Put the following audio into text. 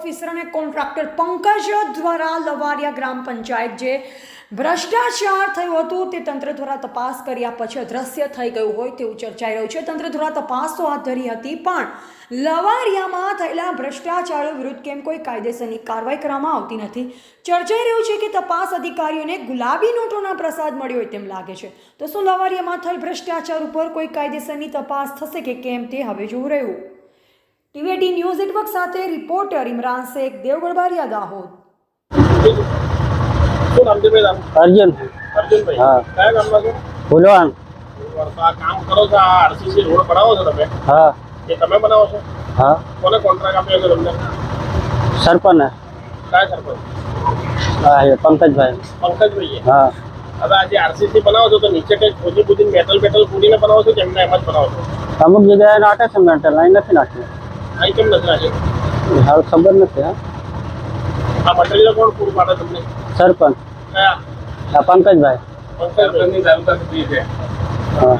Officer અને contractor Pankaj દ્વારા લવારિયા ગ્રામ પંચાયત જે ભ્રષ્ટાચાર થયું હતું તે તંત્ર દ્વારા તપાસ કર્યા પછી અદ્રશ્ય થઈ ગયું હોય તેવું ચર્ચાઈ રહ્યું છે। તંત્ર દ્વારા તપાસ તો હાથ ધરી હતી, પણ લવારિયામાં થયેલા ભ્રષ્ટાચારો વિરુદ્ધ કેમ કોઈ કાયદેસરની કાર્યવાહી કરવામાં આવતી નથી। ચર્ચાઈ રહ્યું છે કે તપાસ અધિકારીઓને ગુલાબી નોટોના પ્રસાદ મળ્યો હોય તેમ લાગે છે। તો શું લવારિયામાં થયેલ ભ્રષ્ટાચાર ઉપર કોઈ કાયદેસરની તપાસ થશે કે કેમ તે હવે જોવું રહ્યું। ટીવી18 ન્યૂઝ નેટવર્ક સાથે રિપોર્ટર ઇમરાન શેખ, દેવગઢ બારિયા, દાહોદ। अर्जुन ભાઈ हाँ કયા ગામમાં છો? फुलवान આ કામ કરો છો, આ આરસીસી રોડ બનાવો છો તમે, हाँ એ તમે બનાવો છો? हाँ કોને કોન્ટ્રાક્ટ આપ્યો છે તમને? सरपन है કયા સરપંચ? हाँ ये पंकज भाई પંકજભાઈએ। हाँ હવે આજે આરસીસી બનાવો છો તો નીચે કઈ ખોદી ખોદીને મેટલ પૂરીને બનાવો છો કે એમને એમ જ બનાવો છો? અમુક જગ્યાએ નાખે છે મેટલ, અહીં નથી નાખ્યું। અહીં કેમ નથી નાખ્યું? હાલ ખબર નથી। હા આ મટીરિયલ કોણ પૂરું પાડે તમને? સરપંચ કયા? હા પંકજભાઈ પંકજભાઈ। હા